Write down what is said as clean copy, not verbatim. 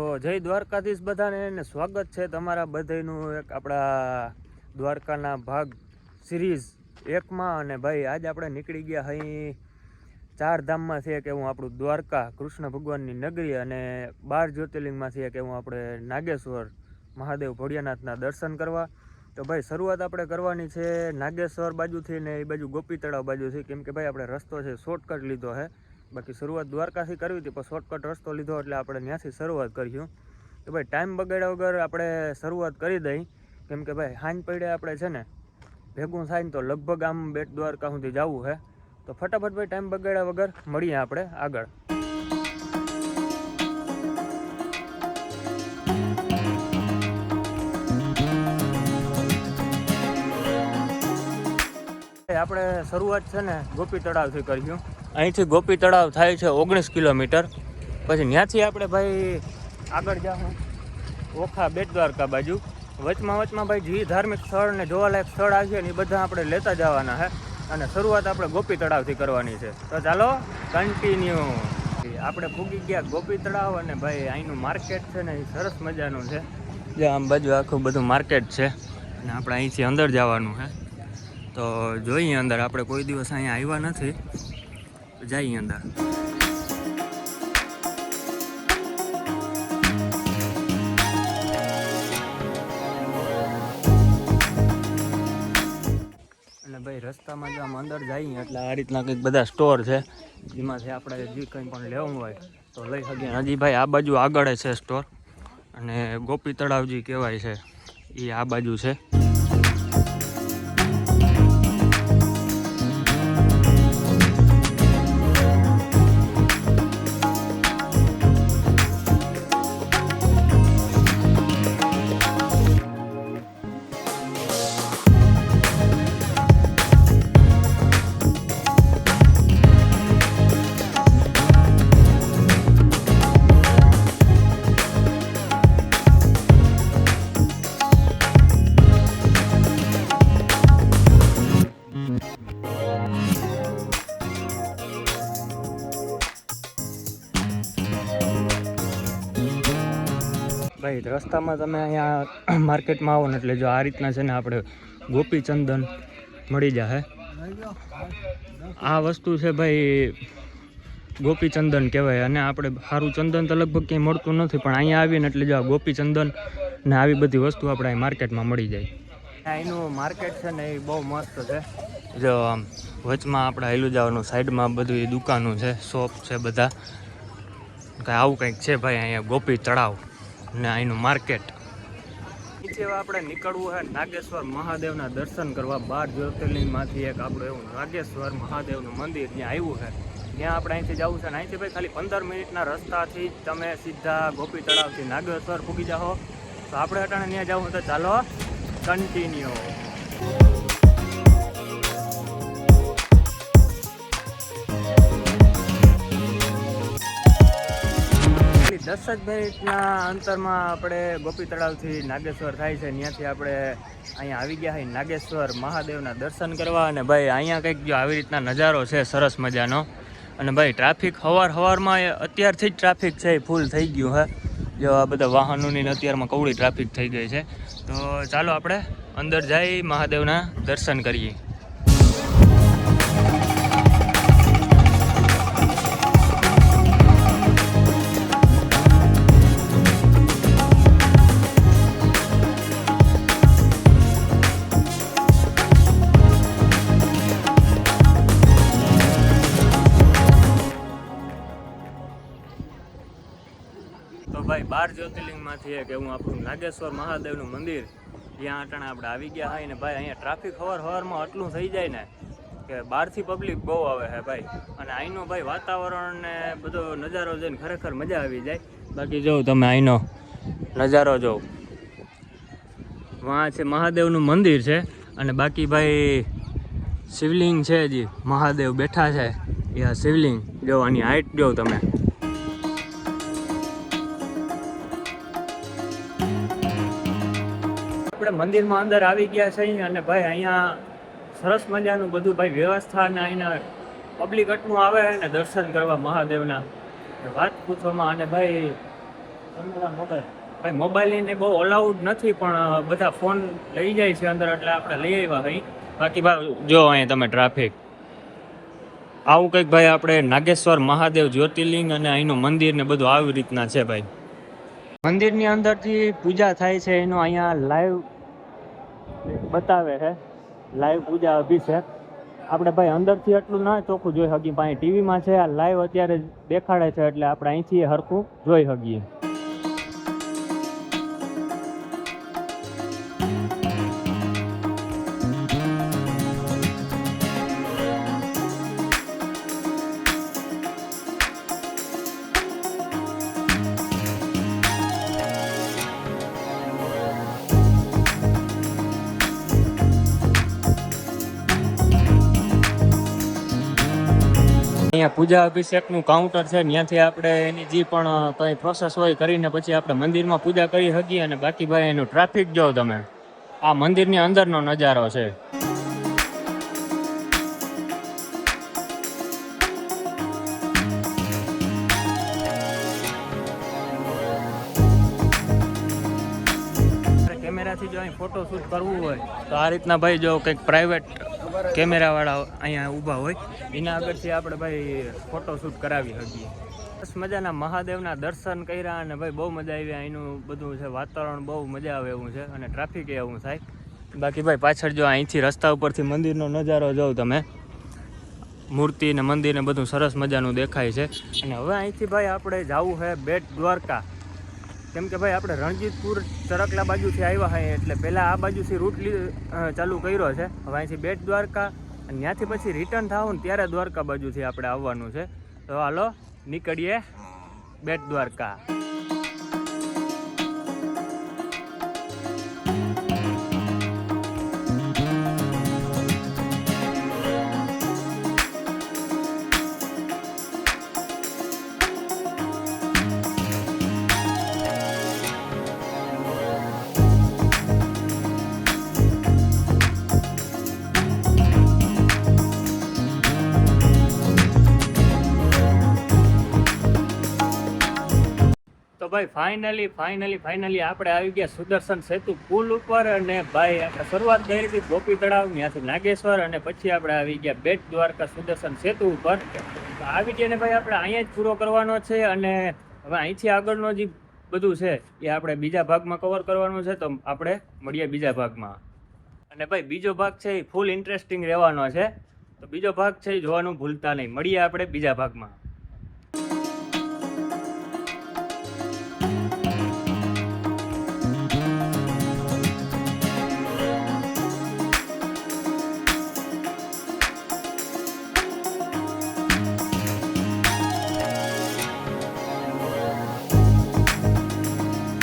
તો જય દ્વારકાધીશ બધાને ને સ્વાગત છે તમારા બધાનું એક આપણા દ્વારકાના ભાગ સિરીઝ એકમાં. અને ભાઈ આજ આપણે નીકળી ગયા અહીં 4 ધામમાંથી એક એવું આપણું દ્વારકા કૃષ્ણ ભગવાનની નગરી અને 12 જ્યોતિર્લિંગમાંથી એક એવું આપણે નાગેશ્વર મહાદેવ ભોળિયાનાથના દર્શન કરવા. તો ભાઈ શરૂઆત આપણે કરવાની છે નાગેશ્વર બાજુથી ને એ બાજુ ગોપી તળાવ બાજુથી, કેમ કે ભાઈ આપણે રસ્તો છે શોર્ટકટ લીધો છે. બાકી શરૂઆત દ્વારકાથી કરવી હતી પણ શોર્ટકટ રસ્તો લીધો એટલે આપણે ત્યાંથી શરૂઆત કર્યું. તો ભાઈ ટાઈમ બગાડ્યા વગર આપણે શરૂઆત કરી દઈ, કેમ કે ભાઈ સાંજ પડે આપણે છે ને ભેગું થાય ને તો લગભગ આમ બેટ દ્વારકા સુધી જવું છે. તો ફટાફટ ભાઈ ટાઈમ બગાડ્યા વગર મળીએ આપણે આગળ. આપણે શરૂઆત છે ને ગોપી તળાવથી કર્યું. અહીંથી ગોપી તળાવ થાય છે 19 કિલોમીટર. પછી ત્યાંથી આપણે ભાઈ આગળ જાઉં ઓખા બેટ દ્વારકા બાજુ. વચમાં ભાઈ જે ધાર્મિક સ્થળ ને જોવાલાયક સ્થળ આવશે ને એ બધા આપણે લેતા જવાના છે. અને શરૂઆત આપણે ગોપી તળાવથી કરવાની છે. તો ચાલો કન્ટિન્યુ. આપણે પૂગી ગયા ગોપી તળાવ અને ભાઈ અહીંનું માર્કેટ છે ને એ સરસ મજાનું છે. જે આમ બાજુ આખું બધું માર્કેટ છે અને આપણે અહીંથી અંદર જવાનું છે. તો જોઈએ અંદર, આપણે કોઈ દિવસ અહીંયા આવ્યા નથી, જઈએ અંદર. અને ભાઈ રસ્તામાં જો આમ અંદર જઈએ એટલે આ રીતના કંઈક બધા સ્ટોર છે જેમાંથી આપણે જે કંઈ પણ લેવું હોય તો લઈ શકીએ. હજી ભાઈ આ બાજુ આગળ છે સ્ટોર, અને ગોપી તળાવ જે કહેવાય છે એ આ બાજુ છે. ભાઈ રસ્તામાં તમે અહીંયા માર્કેટમાં આવો ને એટલે જો આ રીતના છે ને આપણે ગોપી ચંદન મળી જાય. આ વસ્તુ છે ભાઈ ગોપી ચંદન કહેવાય. અને આપણે સારું ચંદન તો લગભગ ક્યાંય મળતું નથી, પણ અહીંયા આવીને એટલે જો આ ગોપી ચંદન ને આવી બધી વસ્તુ આપણે અહીં માર્કેટમાં મળી જાય. અહીંનું માર્કેટ છે ને એ બહુ મસ્ત છે. જો આમ વચમાં આપણે હાલ્યું જવાનું, સાઈડમાં બધું એ દુકાનો છે, શોપ છે બધા. કાંઈ આવું કંઈક છે ભાઈ અહીંયા ગોપી તળાવ ને અહીંનું માર્કેટ. નીચે આપણે નીકળવું છે નાગેશ્વર મહાદેવના દર્શન કરવા. 12 જ્યોતિર્લિંગમાંથી એક આપણું એવું નાગેશ્વર મહાદેવનું મંદિર ત્યાં આવ્યું છે. ત્યાં આપણે અહીંથી જવું છે. અને અહીંથી ભાઈ ખાલી 15 મિનિટના રસ્તાથી તમે સીધા ગોપી તળાવથી નાગેશ્વર પૂગી જાઓ. તો આપણે અટાણે ત્યાં જવું તો ચાલો કન્ટિન્યુ. 10 જ મિનિટના અંતરમાં આપણે ગોપી તળાવથી નાગેશ્વર થાય છે. ત્યાંથી આપણે અહીંયા આવી ગયા હોય નાગેશ્વર મહાદેવના દર્શન કરવા. અને ભાઈ અહીંયા કંઈક જો આવી રીતના નજારો છે સરસ મજાનો. અને ભાઈ ટ્રાફિક સવારમાં અત્યારથી જ ટ્રાફિક છે એ ફૂલ થઈ ગયું છે. જો આ બધા વાહનોની અત્યારમાં કવડી ટ્રાફિક થઈ ગઈ છે. તો ચાલો આપણે અંદર જઈ મહાદેવના દર્શન કરીએ. તો ભાઈ 12 જ્યોતિર્લિંગમાંથી એક એવું આપણું નાગેશ્વર મહાદેવનું મંદિર, ત્યાં અટાણે આપણે આવી ગયા હોય. ને ભાઈ અહીંયા ટ્રાફિક સવારમાં આટલું થઈ જાય ને કે બહારથી પબ્લિક બહુ આવે છે ભાઈ. અને અહીંનો ભાઈ વાતાવરણ ને બધો નજારો જોઈને ખરેખર મજા આવી જાય. બાકી જો તમે અહીંનો નજારો જો, વાં છે મહાદેવનું મંદિર છે. અને બાકી ભાઈ શિવલિંગ છે, હજી મહાદેવ બેઠા છે એ આ શિવલિંગ જો, આની હાઈટ જો તમે. આપણે મંદિરમાં અંદર આવી ગયા છે અને ભાઈ અહીંયા સરસ મજાનું બધું ભાઈ વ્યવસ્થા ને અહીંના પબ્લિક આટલું આવે છે ને દર્શન કરવા મહાદેવના, વાત પૂછવામાં. અને ભાઈ મોબાઈલ ભાઈ મોબાઈલ ને બહુ અલાઉડ નથી, પણ બધા ફોન લઈ જાય છે અંદર, એટલે આપણે લઈ આવ્યા ભાઈ. બાકી ભાઈ જો અહીંયા તમે ટ્રાફિક આવું કંઈક ભાઈ આપણે નાગેશ્વર મહાદેવ જ્યોતિર્લિંગ અને અહીંનું મંદિર ને બધું આવી રીતના છે ભાઈ. મંદિરની અંદરથી પૂજા થાય છે એનો અહીંયા લાઈવ બતાવે છે, લાઈવ પૂજા અભિષેક. આપણે ભાઈ અંદરથી એટલું ના ચોખ્ખું જોઈ શકીએ, પણ ટીવીમાં છે આ લાઈવ અત્યારે દેખાડે છે, એટલે આપણે અહીંથી હરખું જોઈ શકીએ. અહીંયા પૂજા અભિષેકનું કાઉન્ટર છે, ત્યાંથી આપણે એની જે પણ કંઈ પ્રોસેસ હોય કરીને પછી આપણે મંદિરમાં પૂજા કરી શકીએ. અને બાકી ભાઈ એનું ટ્રાફિક જો તમે, આ મંદિરની અંદરનો નજારો છે. કેમેરાથી જો અહીં ફોટો શૂટ કરવું હોય તો આ રીતના ભાઈ જો કંઈક પ્રાઇવેટ કેમેરાવાળા અહીંયા ઊભા હોય, એના આગળથી આપણે ભાઈ ફોટો શૂટ કરાવી શકીએ. બસ મજાના મહાદેવના દર્શન કર્યા અને ભાઈ બહુ મજા આવી. અહીંનું બધું છે વાતાવરણ બહુ મજા આવે એવું છે, અને ટ્રાફિક એવું થાય. બાકી ભાઈ પાછળ જો અહીંથી રસ્તા ઉપરથી મંદિરનો નજારો જોઉં તમે, મૂર્તિ ને મંદિર ને બધું સરસ મજાનું દેખાય છે. અને હવે અહીંથી ભાઈ આપણે જવું છે બેટ દ્વારકા, કેમ કે ભાઈ આપણે રણજીતપુર ચરકલા બાજુથી આવ્યા હોય, એટલે પહેલાં આ બાજુથી રૂટ ચાલુ કર્યો છે. હવે અહીંથી બેટ દ્વારકા અને ત્યાંથી પછી રિટર્ન થાવું ને ત્યારે દ્વારકા બાજુથી આપણે આવવાનું છે. તો હાલો નીકળીએ બેટ દ્વારકા. તો ભાઈ ફાઇનલી આપણે આવી ગયા સુદર્શન સેતુ પુલ ઉપર. અને ભાઈ આપણે શરૂઆત કરી હતી ગોપી તળાવ, ત્યાંથી નાગેશ્વર, અને પછી આપણે આવી ગયા બેટ દ્વારકા સુદર્શન સેતુ ઉપર. તો આ વિડીયોને ભાઈ આપણે અહીંયા જ પૂરો કરવાનો છે, અને હવે અહીંથી આગળનો જે બધું છે એ આપણે બીજા ભાગમાં કવર કરવાનું છે. તો આપણે મળીએ બીજા ભાગમાં. અને ભાઈ બીજો ભાગ છે એ ફૂલ ઇન્ટરેસ્ટિંગ રહેવાનો છે, તો બીજો ભાગ છે એ જોવાનું ભૂલતા નહીં. મળીએ આપણે બીજા ભાગમાં.